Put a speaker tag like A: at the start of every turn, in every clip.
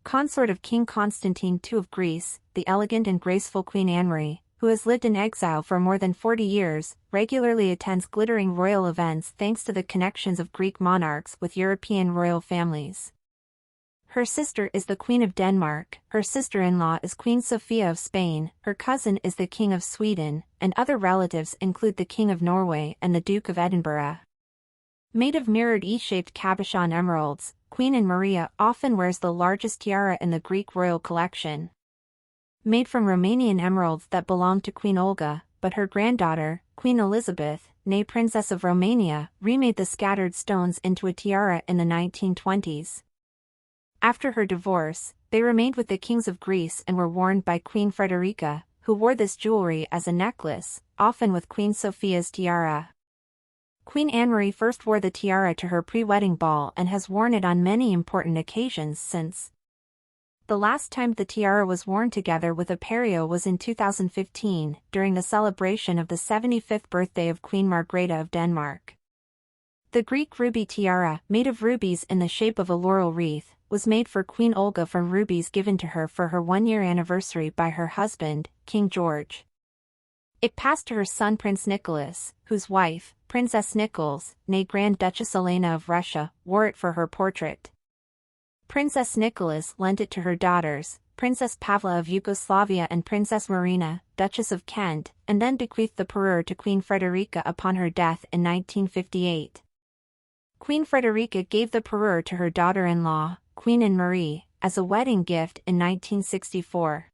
A: consort of King Constantine II of Greece, the elegant and graceful Queen Anne-Marie, who has lived in exile for more than 40 years, regularly attends glittering royal events thanks to the connections of Greek monarchs with European royal families. Her sister is the Queen of Denmark, her sister-in-law is Queen Sofia of Spain, her cousin is the King of Sweden, and other relatives include the King of Norway and the Duke of Edinburgh. Made of mirrored E-shaped cabochon emeralds, Queen Maria often wears the largest tiara in the Greek royal collection. Made from Romanian emeralds that belonged to Queen Olga, but her granddaughter, Queen Elizabeth, née Princess of Romania, remade the scattered stones into a tiara in the 1920s. After her divorce, they remained with the kings of Greece and were worn by Queen Frederica, who wore this jewelry as a necklace, often with Queen Sophia's tiara. Queen Anne-Marie first wore the tiara to her pre-wedding ball and has worn it on many important occasions since. The last time the tiara was worn together with a pareo was in 2015, during the celebration of the 75th birthday of Queen Margrethe of Denmark. The Greek ruby tiara, made of rubies in the shape of a laurel wreath, was made for Queen Olga from rubies given to her for her one-year anniversary by her husband, King George. It passed to her son Prince Nicholas, whose wife, Princess Nichols, née Grand Duchess Elena of Russia, wore it for her portrait. Princess Nicholas lent it to her daughters, Princess Pavla of Yugoslavia and Princess Marina, Duchess of Kent, and then bequeathed the parure to Queen Frederica upon her death in 1958. Queen Frederica gave the parure to her daughter-in-law, Queen Anne-Marie, as a wedding gift in 1964.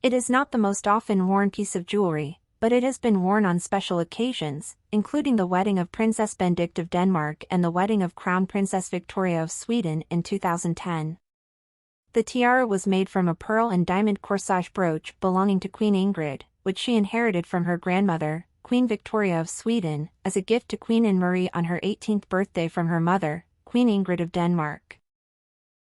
A: It is not the most often worn piece of jewelry, but it has been worn on special occasions, including the wedding of Princess Benedict of Denmark and the wedding of Crown Princess Victoria of Sweden in 2010. The tiara was made from a pearl and diamond corsage brooch belonging to Queen Ingrid, which she inherited from her grandmother, Queen Victoria of Sweden, as a gift to Queen Anne-Marie on her 18th birthday from her mother, Queen Ingrid of Denmark.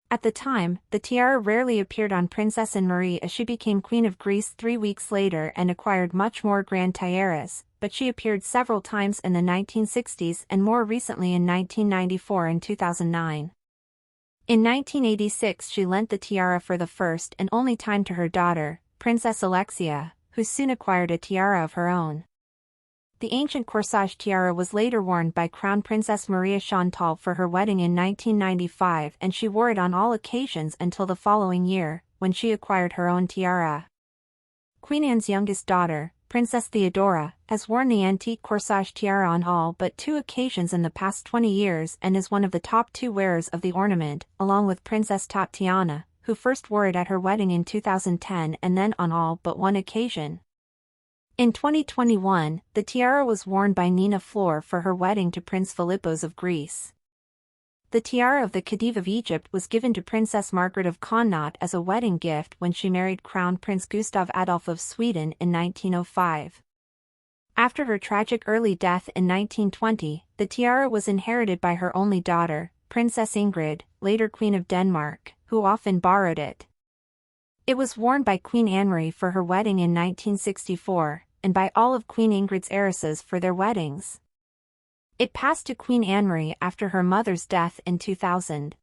A: At the time, the tiara rarely appeared on Princess Anne-Marie as she became Queen of Greece 3 weeks later and acquired much more grand tiaras, but she appeared several times in the 1960s and more recently in 1994 and 2009. In 1986 she lent the tiara for the first and only time to her daughter, Princess Alexia, who soon acquired a tiara of her own. The ancient corsage tiara was later worn by Crown Princess Maria Chantal for her wedding in 1995 and she wore it on all occasions until the following year, when she acquired her own tiara. Queen Anne's youngest daughter, Princess Theodora, has worn the antique corsage tiara on all but 2 occasions in the past 20 years and is one of the top 2 wearers of the ornament, along with Princess Tatiana, who first wore it at her wedding in 2010 and then on all but 1 occasion. In 2021, the tiara was worn by Nina Flor for her wedding to Prince Philippos of Greece. The tiara of the Khedive of Egypt was given to Princess Margrethe of Connaught as a wedding gift when she married Crown Prince Gustav Adolf of Sweden in 1905. After her tragic early death in 1920, the tiara was inherited by her only daughter, Princess Ingrid, later Queen of Denmark, who often borrowed it. It was worn by Queen Anne-Marie for her wedding in 1964, and by all of Queen Ingrid's heiresses for their weddings. It passed to Queen Anne-Marie after her mother's death in 2000.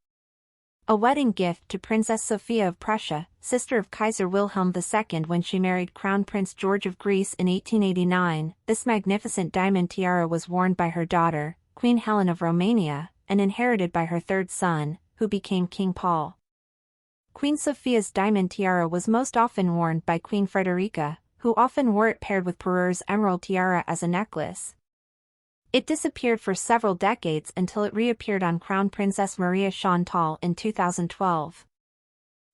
A: A wedding gift to Princess Sophia of Prussia, sister of Kaiser Wilhelm II when she married Crown Prince George of Greece in 1889, this magnificent diamond tiara was worn by her daughter, Queen Helen of Romania, and inherited by her third son, who became King Paul. Queen Sophia's diamond tiara was most often worn by Queen Frederica, who often wore it paired with Parure's emerald tiara as a necklace. It disappeared for several decades until it reappeared on Crown Princess Maria Chantal in 2012.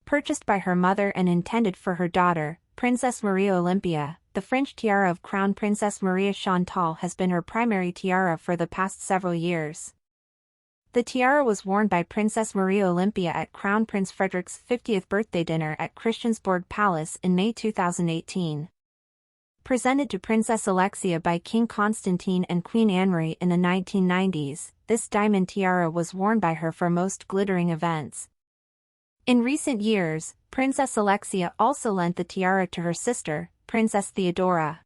A: Purchased by her mother and intended for her daughter, Princess Maria Olympia, the French tiara of Crown Princess Maria Chantal has been her primary tiara for the past several years. The tiara was worn by Princess Maria Olympia at Crown Prince Frederick's 50th birthday dinner at Christiansborg Palace in May 2018. Presented to Princess Alexia by King Constantine and Queen Anne-Marie in the 1990s, this diamond tiara was worn by her for most glittering events. In recent years, Princess Alexia also lent the tiara to her sister, Princess Theodora.